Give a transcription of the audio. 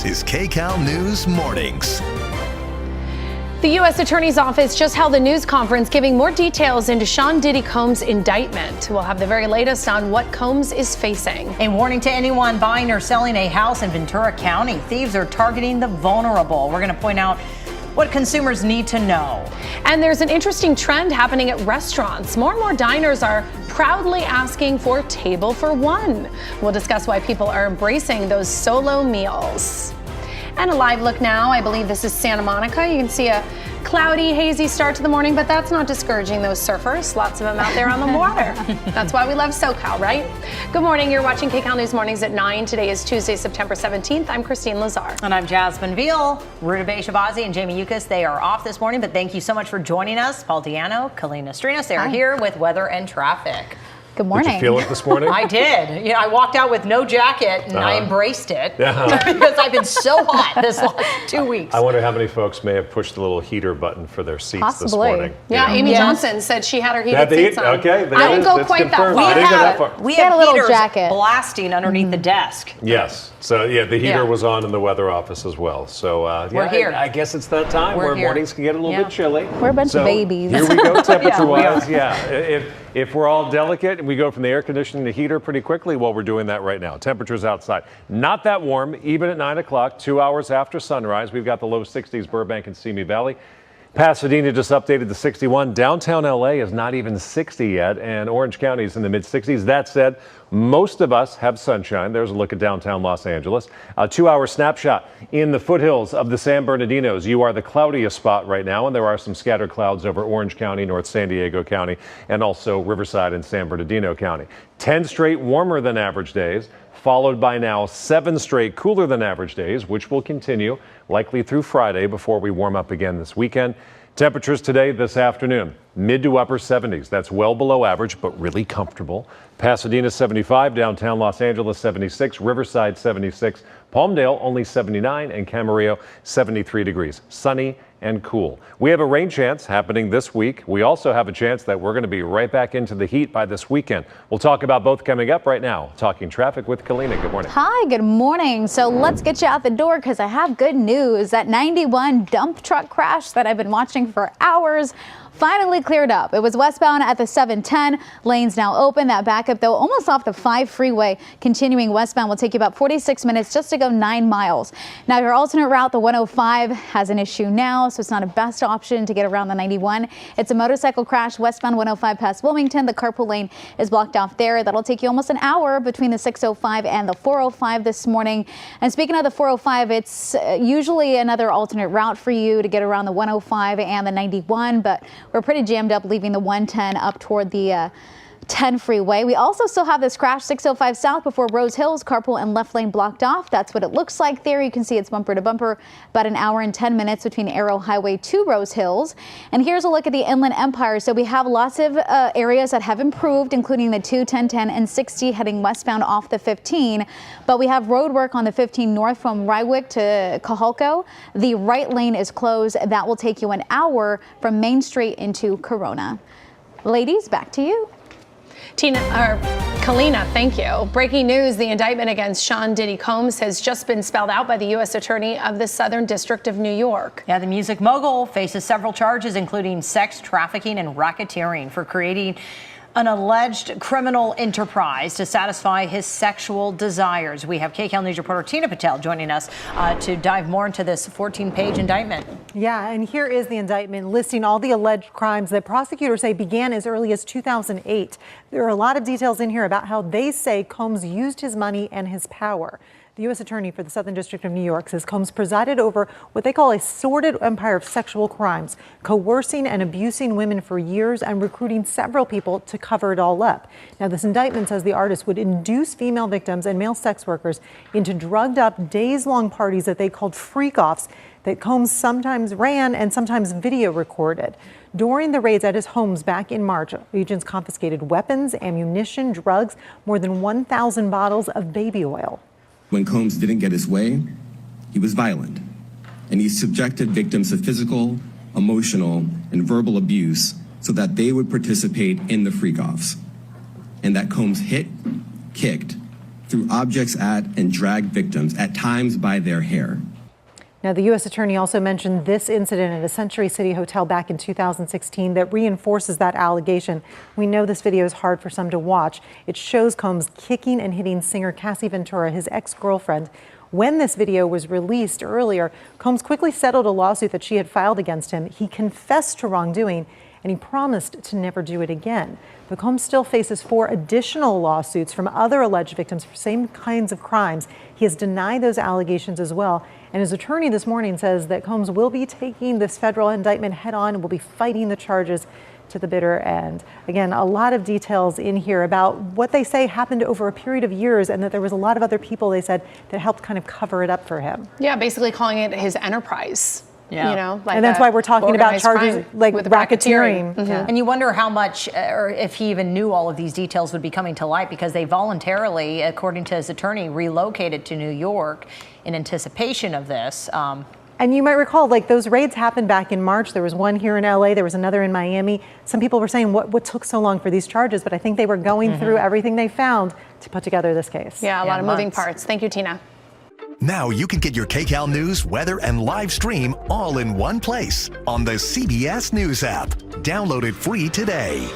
This is Kcal News Mornings. The U.S. Attorney's Office just held a news conference giving more details into Sean Diddy Combs' indictment. We'll have the very latest on what Combs is facing. A warning to anyone buying or selling a house in Ventura County. Thieves are targeting the vulnerable. We're going to point out what consumers need to know. And there's an interesting trend happening at restaurants. More and more diners are proudly asking for table for one. We'll discuss why people are embracing those solo meals. And a live look now. I believe this is Santa Monica. You can see a cloudy, hazy start to the morning, but that's not discouraging those surfers. Lots of them out there on the water. That's why we love SoCal, right? Good morning. You're watching Kcal News Mornings at 9. Today is Tuesday, September 17th. I'm Christine Lazar. And I'm Jasmine Veal. Ruta Bay Shabazi and Jamie Yukas, they are off this morning, but thank you so much for joining us. Paul Diano, Kalina Strinos, they are here with weather and traffic. Good morning. Did you feel it this morning? I did. I walked out with no jacket and I embraced it because I've been so hot this last 2 weeks. I wonder how many folks may have pushed the little heater button for their seats this morning. Yeah, Amy Johnson said she had her heated seats on. Okay, I didn't go quite that far. We have a little heaters jacket blasting underneath the desk. Yes. So, the heater was on in the weather office as well. So, we're here. I guess it's that time where mornings can get a little bit chilly. We're a bunch of babies. Here we go, temperature-wise. If we're all delicate and we go from the air conditioning to heater pretty quickly, well, we're doing that right now. Temperatures outside, not that warm, even at 9 o'clock, 2 hours after sunrise. We've got the low 60s, Burbank and Simi Valley. Pasadena just updated to 61. Downtown LA is not even 60 yet, and Orange County is in the mid-60s. That said, most of us have sunshine. There's a look at downtown Los Angeles. A 2-hour snapshot in the foothills of the San Bernardinos. You are the cloudiest spot right now, and there are some scattered clouds over Orange County, North San Diego County, and also Riverside and San Bernardino County. 10 straight warmer than average days, followed by now 7 straight cooler than average days, which will continue likely through Friday before we warm up again this weekend. Temperatures today, this afternoon, mid to upper 70s. That's well below average, but really comfortable. Pasadena 75, downtown Los Angeles 76, Riverside 76, Palmdale only 79, and Camarillo 73 degrees. Sunny and cool. We have a rain chance happening this week. We also have a chance that we're going to be right back into the heat by this weekend. We'll talk about both coming up right now. Talking traffic with Kalina. Good morning. Hi, good morning. So let's get you out the door because I have good news. That 91 dump truck crash that I've been watching for hours finally cleared up. It was westbound at the 710. Lanes now open. That backup, though, almost off the 5 freeway. Continuing westbound will take you about 46 minutes just to go 9 miles. Now, your alternate route, the 105, has an issue now, so it's not a best option to get around the 91. It's a motorcycle crash westbound 105 past Wilmington. The carpool lane is blocked off there. That'll take you almost an hour between the 605 and the 405 this morning. And speaking of the 405, it's usually another alternate route for you to get around the 105 and the 91, but we're pretty jammed up leaving the 110 up toward the 10 freeway. We also still have this crash 605 south before Rose Hills, carpool and left lane blocked off. That's what it looks like there. You can see it's bumper to bumper, about an hour and 10 minutes between Arrow Highway to Rose Hills. And here's a look at the Inland Empire. So we have lots of areas that have improved, including the 2, 10, 10, and 60 heading westbound off the 15. But we have road work on the 15 north from Rywick to Caholco. The right lane is closed. That will take you an hour from Main Street into Corona. Ladies, back to you. Kalina, thank you. Breaking news, the indictment against Sean Diddy Combs has just been spelled out by the U.S. Attorney of the Southern District of New York. Yeah, the music mogul faces several charges, including sex trafficking and racketeering for creating an alleged criminal enterprise to satisfy his sexual desires. We have Kcal News reporter Tina Patel joining us to dive more into this 14-page indictment. Yeah, and here is the indictment listing all the alleged crimes that prosecutors say began as early as 2008. There are a lot of details in here about how they say Combs used his money and his power. The U.S. Attorney for the Southern District of New York says Combs presided over what they call a sordid empire of sexual crimes, coercing and abusing women for years and recruiting several people to cover it all up. Now, this indictment says the artist would induce female victims and male sex workers into drugged-up, days-long parties that they called freak-offs that Combs sometimes ran and sometimes video recorded. During the raids at his homes back in March, agents confiscated weapons, ammunition, drugs, more than 1,000 bottles of baby oil. When Combs didn't get his way, he was violent, and he subjected victims to physical, emotional, and verbal abuse so that they would participate in the freak-offs, and that Combs hit, kicked, threw objects at and dragged victims, at times by their hair. Now, the U.S. Attorney also mentioned this incident at a Century City hotel back in 2016 that reinforces that allegation. We know this video is hard for some to watch. It shows Combs kicking and hitting singer Cassie Ventura, his ex-girlfriend. When this video was released earlier, Combs quickly settled a lawsuit that she had filed against him. He confessed to wrongdoing, and he promised to never do it again. But Combs still faces 4 additional lawsuits from other alleged victims for same kinds of crimes. He has denied those allegations as well. And his attorney this morning says that Combs will be taking this federal indictment head on and will be fighting the charges to the bitter end. Again, a lot of details in here about what they say happened over a period of years, and that there was a lot of other people, they said, that helped kind of cover it up for him. Yeah, basically calling it his enterprise. Yeah. You know, like and that's why we're talking about charges like with racketeering. Mm-hmm. Yeah. And you wonder how much, or if he even knew all of these details would be coming to light, because they voluntarily, according to his attorney, relocated to New York in anticipation of this. And you might recall, like, those raids happened back in March. There was one here in LA. There was another in Miami. Some people were saying, what took so long for these charges? But I think they were going through everything they found to put together this case. Yeah, a lot of moving parts. Thank you, Tina. Now you can get your Kcal News, weather, and live stream all in one place on the CBS News app. Download it free today.